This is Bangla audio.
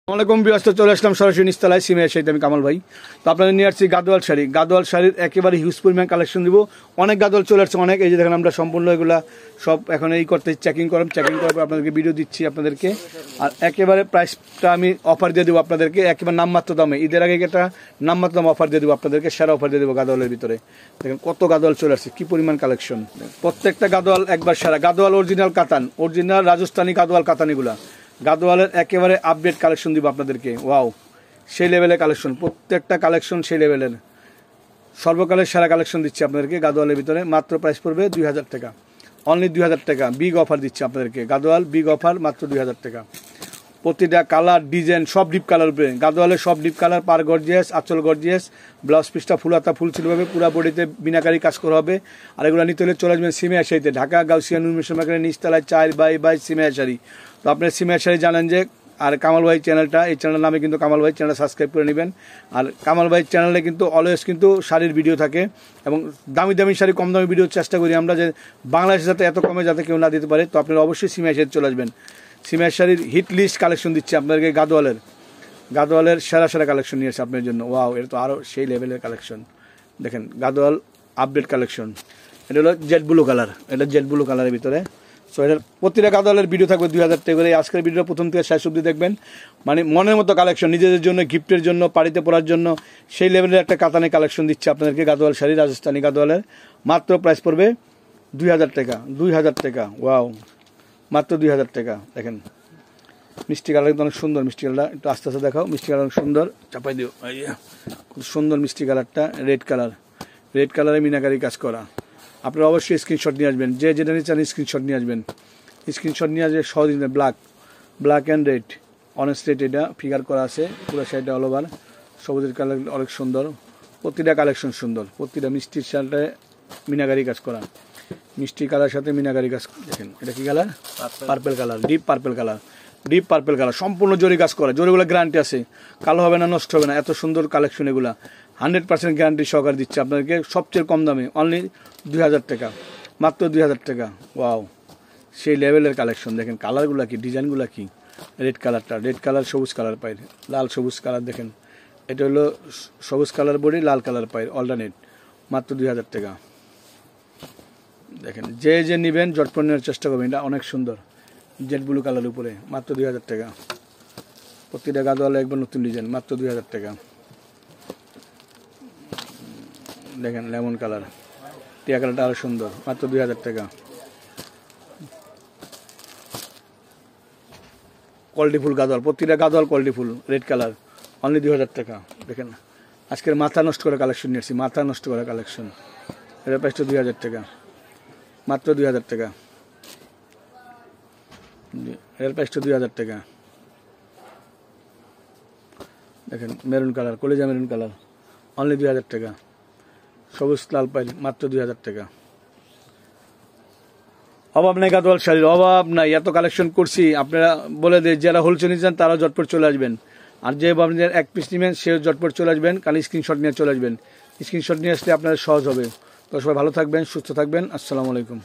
আসসালামাইকুম বিয়াস্ত চলে আসলাম সরাসরি নিস্তালায় সিমের সাথে আমি কামাল ভাই। তো আপনাদের নিয়ে আসছি গাদোয়াল শাড়ি। গাদোয়াল শাড়ির একেবারে হিউজ পরিমাণ কালেকশন দিব। অনেক গাদোয়াল চলে আসছে অনেক। এই যে দেখেন আমরা সম্পূর্ণ এগুলা সব এখন এই করতে চেকিং করার পর আপনাদেরকে ভিডিও দিচ্ছি আপনাদেরকে। আর একেবারে প্রাইসটা আমি অফার দিয়ে দেবো আপনাদেরকে একেবারে নামমাত্র দামে। ঈদের আগে একটা নামমাত্র দাম অফার দিয়ে দেবো আপনাদেরকে, সেরা অফার দিয়ে দেবো গাদোয়ালের ভিতরে। দেখেন কত গাদোয়াল চলে আসছে, কি পরিমাণ কালেকশন। প্রত্যেকটা গাদোয়াল একবার সেরা। গাদোয়াল অরিজিনাল কাতান, অরিজিনাল রাজস্থানী গাদোয়াল কাতানিগুলা। গাদোয়ালের একেবারে আপডেট কালেকশন দিব আপনাদেরকে। ওয়াও, সেই লেভেলের কালেকশন, প্রত্যেকটা কালেকশন সেই লেভেলের। সর্বকালের সেরা কালেকশন দিচ্ছি আপনাদেরকে গাদোয়ালের ভিতরে। মাত্র প্রাইস পড়বে 2000 টাকা, অনলি 2000 টাকা। বিগ অফার দিচ্ছি আপনাদেরকে, গাদোয়াল বিগ অফার মাত্র 2000 টাকা। প্রতিটা কালার ডিজাইন সব ডিপ কালার উপরে। গাদোয়ালের সব ডিপ কালার, পার গর্জিয়াস, আঁচল গর্জিয়াস, ব্লাউজ পিসটা ফুলাতা ফুল ছিল হবে, পুরা বডিতে বিনাকারি কাজ করা হবে। আর এগুলো নিতে হলে চলে আসবেন সিমিয়া শাড়িতে, ঢাকা গাউসিয়া নূর মিশন মার্কেটের নিচতলায় 4/2 সিমিয়া শাড়ি। তো আপনার সিমিয়া শাড়ি জানেন যে। আর কামাল ভাই চ্যানেলটা, এই চ্যানেলের নামে কিন্তু কামাল ভাই চ্যানেলটা সাবস্ক্রাইব করে নেবেন। আর কামাল ভাই চ্যানেলে কিন্তু অলওয়েজ কিন্তু শাড়ির ভিডিও থাকে, এবং দামি দামি শাড়ি কম দামি ভিডিওর চেষ্টা করি আমরা, যে বাংলাদেশের সাথে এত কমে যাতে কেউ না দিতে পারে। তো আপনারা অবশ্যই সিমিয়া শাড়ি চলে আসবেন। সিমিয়া শাড়ির হিট লিস্ট কালেকশন দিচ্ছে আপনাদেরকে গাদোয়ালের সেরা সেরা কালেকশন নিয়ে আসছে আপনার জন্য। ওয়াও, এটা তো আরও সেই লেভেলের কালেকশন। দেখেন গাদোয়াল আপডেট কালেকশন। এটা হলো জেড ব্লু কালার, এটা জেড ব্লু কালারের ভিতরে। সো এটার প্রতিটা গাদোয়ালের ভিডিও থাকবে 2000 টাকা করে। আজকের ভিডিওটা প্রথম থেকে শেষ অবধি দেখবেন। মানে মনের মতো কালেকশন, নিজেদের জন্য, গিফটের জন্য, বাড়িতে পরার জন্য সেই লেভেলের একটা কাতানের কালেকশন দিচ্ছে আপনাদেরকে গাদোয়াল শাড়ি, রাজস্থানী গাদোয়ালের। মাত্র প্রাইস পড়বে 2000 টাকা, 2000 টাকা। ওয়াও, মাত্র 2000 টাকা। দেখেন মিষ্টি কালার কিন্তু অনেক সুন্দর। মিষ্টি কালারটা একটু আস্তে আস্তে দেখাও। মিষ্টি কালার সুন্দর, চাপাই দিও। খুব সুন্দর মিষ্টি কালারটা, রেড কালারে মিনাকারি কাজ করা। আপনারা অবশ্যই স্ক্রিনশট নিয়ে আসবেন, যে যেটা নিয়ে চান স্ক্রিনশট নিয়ে আসবেন। স্ক্রিনশট নিয়ে আসবে সহজ। Black and red, honest red, এটা ফিগার করা আছে পুরো শাড়িটা অল ওভার। সবুজের কালার অনেক সুন্দর, প্রতিটা কালেকশন সুন্দর। প্রতিটা মিষ্টির শাড়িটায় মিনাকারি কাজ করা, মিষ্টি কালার সাথে মিনাকারি কাজ। দেখেন এটা কি colour? Purple colour, deep purple colour, সম্পূর্ণ জরি কাজ করা। জরিগুলো গ্যারান্টি আছে, কালো হবে না, নষ্ট হবে না। এত সুন্দর কালেকশন এগুলা 100% গ্যারান্টি সহকারে দিচ্ছে আপনাদেরকে সবচেয়ে কম দামে, অনলি 2000 টাকা, মাত্র 2000 টাকা। ওয়াও, সেই লেভেলের কালেকশন। দেখেন কালারগুলো কি, ডিজাইনগুলো কি। রেড কালার, সবুজ কালার পায়ের, লাল সবুজ কালার। দেখেন এটা হলো সবুজ কালার বডি, লাল কালার পায়ের, অল্টারনেট। মাত্র 2000 টাকা। দেখেন যে নেবেন জটপট নেওয়ার চেষ্টা করবেন। এটা অনেক সুন্দর, জেড ব্লু কালার উপরে, মাত্র 2000 টাকা। প্রতিটা গাদোয়ালে একবার নতুন ডিজাইন, মাত্র 2000 টাকা। দেখেন লেমন কালার, টিয়া কালারটা আরো সুন্দর, মাত্র 2000 টাকা। কোয়ালিটি ফুল গাদোয়াল, প্রতিটা Gadwal quality full, red colour, only 2000 টাকা। দেখেন আজকের মাথা নষ্ট করা কালেকশন নিয়ে আসছি, মাথা নষ্ট করা কালেকশন। এটার প্রাইসটা 2000 টাকা, মাত্র 2000 টাকা। এর প্রাইসটা 2000 টাকা। দেখেন মেরুন কালার, কলিজা মেরুন কালার, অনলি 2000 টাকা। সবুজ লাল পাইল, মাত্র 2000 টাকা। অভাব নাই গাদোয়াল শাড়ির, অভাব নাই। এত কালেকশন করছি, আপনারা বলে দেয় যারা হোলসেল নিচ্ছেন তারা জটপট চলে আসবেন। আর যে আপনাদের এক পিস নেবেন সেও জটপট চলে আসবেন, কালি স্ক্রিনশট নিয়ে চলে আসবেন। স্ক্রিনশট নিয়ে আসলে আপনাদের সহজ হবে। তো সবাই ভালো থাকবেন, সুস্থ থাকবেন। আসসালামু আলাইকুম।